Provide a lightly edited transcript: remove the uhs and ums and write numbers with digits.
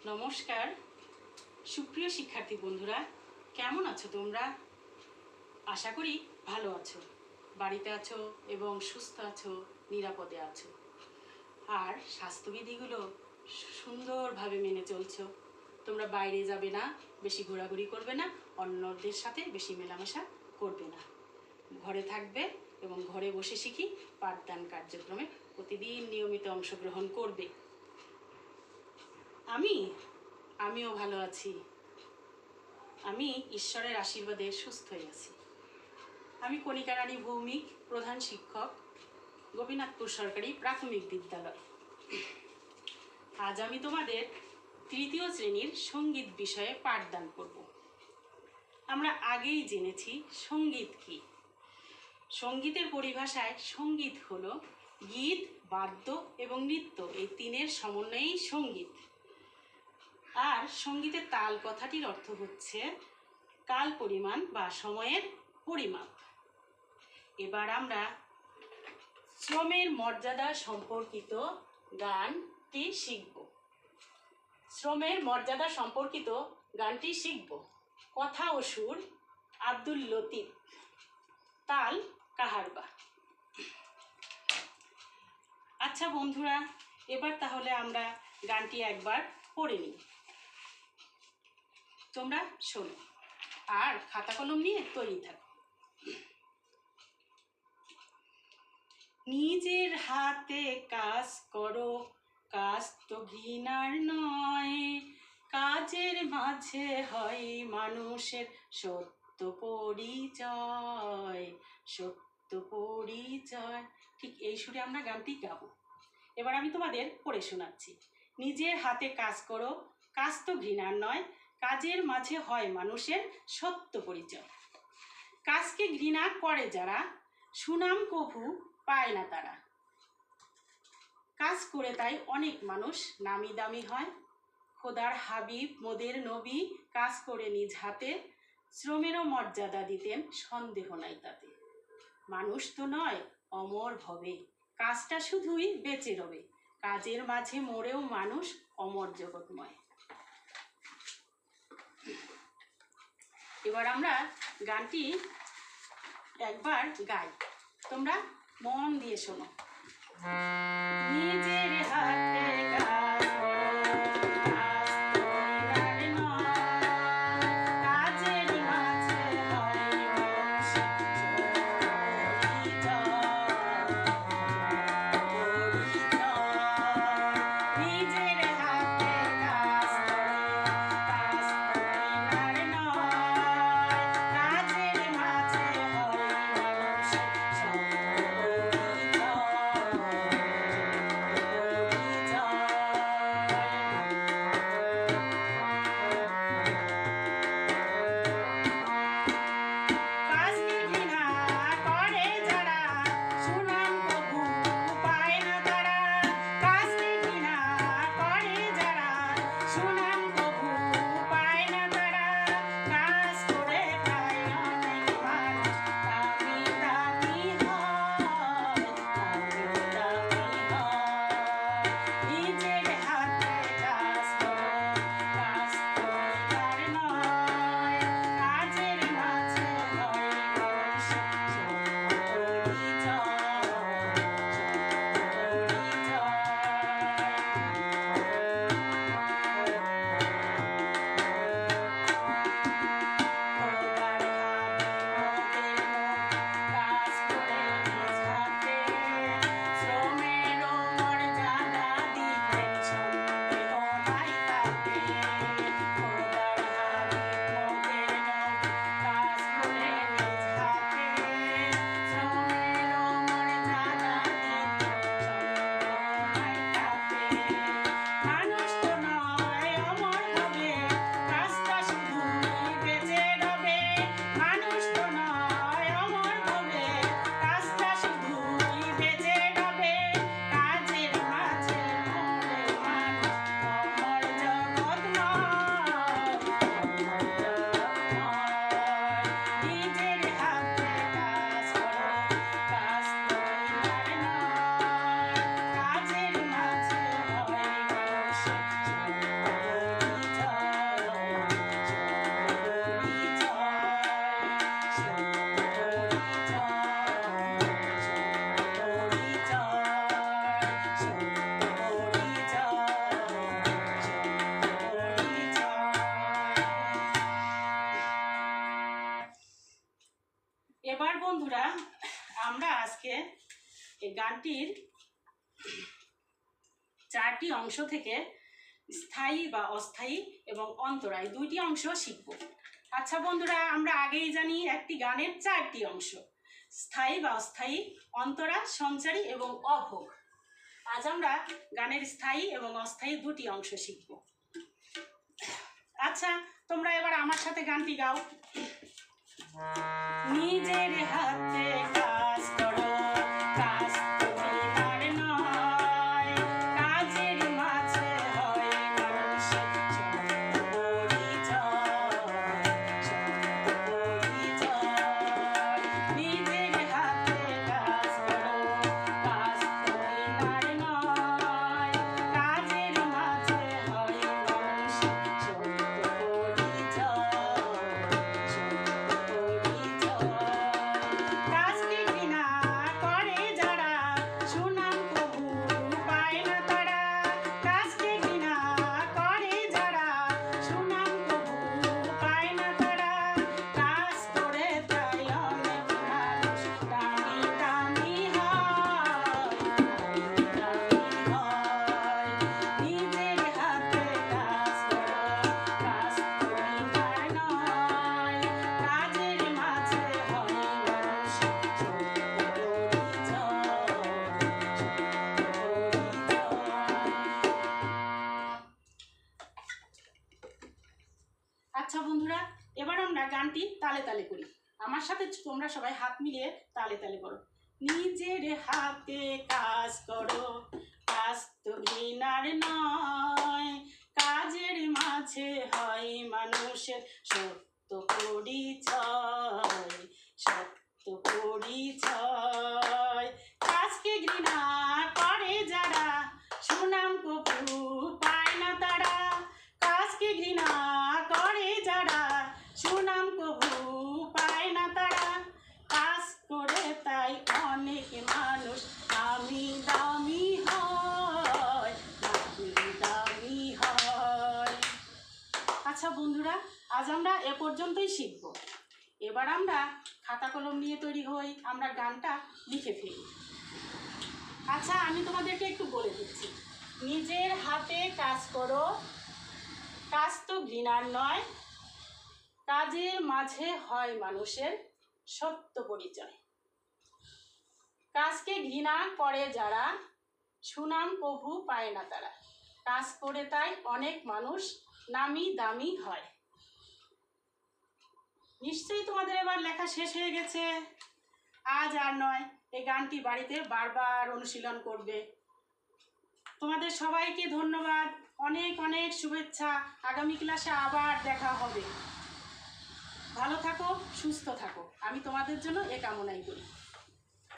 নমস্কার সুপ্রিয় শিক্ষার্থী বন্ধুরা, কেমন আছো তোমরা? আশা করি ভালো আছো, বাড়িতে আছো এবং সুস্থ আছো, নিরাপদে আছো। আর স্বাস্থ্যবিধিগুলো সুন্দরভাবে মেনে চলছো। তোমরা বাইরে যাবে না, বেশি ঘোরাঘুরি করবে না, অন্যদের সাথে বেশি মেলামেশা করবে না, ঘরে থাকবে এবং ঘরে বসে শিখি পাঠদান কার্যক্রমে প্রতিদিন নিয়মিত অংশগ্রহণ করবে। আমিও ভালো আছি। আমি ঈশ্বরের আশীর্বাদে সুস্থই আছি। আমি কণিকা রানী ভৌমিক, প্রধান শিক্ষক, গোপীনাথপুর সরকারি প্রাথমিক বিদ্যালয়। আজ আমি তোমাদের তৃতীয় শ্রেণীর সঙ্গীত বিষয়ে পাঠদান করব। আমরা আগেই জেনেছি সঙ্গীত কি। সঙ্গীতের পরিভাষায় সঙ্গীত হলো গীত, বাদ্য এবং নৃত্য, এই তিনের সমন্বয়েই সঙ্গীত। আর সঙ্গীতের তাল কথাটির অর্থ হচ্ছে কাল পরিমাণ বা সময়ের পরিমাপ। এবার আমরা শ্রমের মর্যাদা সম্পর্কিত গানটি শিখব। শ্রমের মর্যাদা সম্পর্কিত গানটি শিখব। কথা ও সুর আব্দুল লতিফ, তাল কাহারবা। আচ্ছা বন্ধুরা, এবার তাহলে আমরা গানটি একবার পড়ে নিই। তোমরা শোনো আর খাতা কলম নিয়ে তৈরি থাকো। নিজের হাতে কাজ করো, কাজ তো ঘৃণার নয়, কাজের মাঝে হয় মানুষের সত্য পরিচয়, সত্য পরিচয়। ঠিক এই সুরে আমরা গানটি গাবো। এবার আমি তোমাদের পড়ে শোনাচ্ছি। নিজের হাতে কাজ করো, কাজ তো ঘৃণার নয়, কাজের মাঝে হয় মানুষের সত্য পরিচয়। কাজকে ঘৃণা করে যারা, সুনাম কভু পায় না তারা। কাজ করে তাই অনেক মানুষ নামি দামি হয়। খোদার হাবিব মোদের নবী কাজ করে নিজ হাতে, শ্রমেরও মর্যাদা দিতেন সন্দেহ নাই তাতে। মানুষ তো নয় অমর ভবে, কাজটা শুধুই বেঁচে রবে, কাজের মাঝে মরেও মানুষ অমর জগৎময়। এবার আমরা গানটি একবার গাই, তোমরা মন দিয়ে শোনো। নিজের হাতে কাজ করো, কাজ তো ঘৃণার নয়, কাজের মাঝে হয় মানুষের পরিচয়। নিজের হাতে কাজ করো, কাজ তো ঘৃণার নয়, কাজের মাঝে হয় মানুষের পরিচয়। গানটির 4টি অংশ থেকে স্থায়ী বা অস্থায়ী এবং অন্তরা এই 2টি অংশ শিখব। আচ্ছা বন্ধুরা, আমরা আগেই জানি একটি গানের 4টি অংশ, স্থায়ী বা অস্থায়ী, অন্তরা, সঞ্চারী এবং অভোগ। আজ আমরা গানের স্থায়ী এবং অস্থায়ী 2টি অংশ শিখব। আচ্ছা, তোমরা এবার আমার সাথে গানটি গাও। নিজের হাতে কাজ করো, কাজ তোমার নয়, কাজের মাঝে হয় মানুষের পরিচয়। নিজের হাতে কাজ করো, কাজ তোমার নয়, কাজের মাঝে হয় মানুষের পরিচয়। কাজকে ঘৃণা করে যারা, সুনাম কবু পায় না তারা। কাজকে ঘৃণা করে যারা, সুনাম কবু পায় না তারা। কাজ করে তাই অনেক মানুষ দামি দামি হয়, নিজের হাতে কাজ করো, কাজ তোমার নয়, কাজের মাঝে হয় মানুষের পরিচয়। আচ্ছা বন্ধুরা, এবার আমরা গানটি তালে তালে করি। আমার সাথে তোমরা সবাই হাত মিলিয়ে তালে তালে করো। নিজের হাতে কাজ করো, কাজ তো ঘৃণার নয়, কাজের মাঝে হয় মানুষের সত্য পরিচয়, সত্য পরিচয়। কাজকে ঘৃণা করে যারা, সুনাম কবু পায় না তারা। কাজকে ঘৃণা করে যারা, সুনাম কবু পায় না তারা। কাজ করে তাই অনেক মানুষ দামি দামি হয়, দামি দামি হয়। আচ্ছা বন্ধুরা, আজ আমরা এ পর্যন্তই শিখব। এবার আমরা খাতা কলম নিয়ে তৈরি হই, আমরা গানটা লিখে ফেলি। আচ্ছা, আমি তোমাদেরকে একটু বলে দিচ্ছি। নিজের হাতে কাজ করো, কাজ তো ঘৃণার নয়, কাজের মাঝে হয় মানুষের সত্য পরিচয়। কাজকে ঘৃণা করে যারা, সুনাম কভু পায় না তারা। কাজ করে তাই অনেক মানুষ নামি দামি হয়। নিশ্চয়ই তোমাদের এবার লেখা শেষ হয়ে গেছে। আজ আর নয়, এই গানটি বাড়িতে বারবার অনুশীলন করবে। তোমাদের সবাইকে ধন্যবাদ, অনেক অনেক শুভেচ্ছা। আগামী ক্লাসে আবার দেখা হবে। ভালো থাকো, সুস্থ থাকো, আমি তোমাদের জন্য এ কামনাই করি।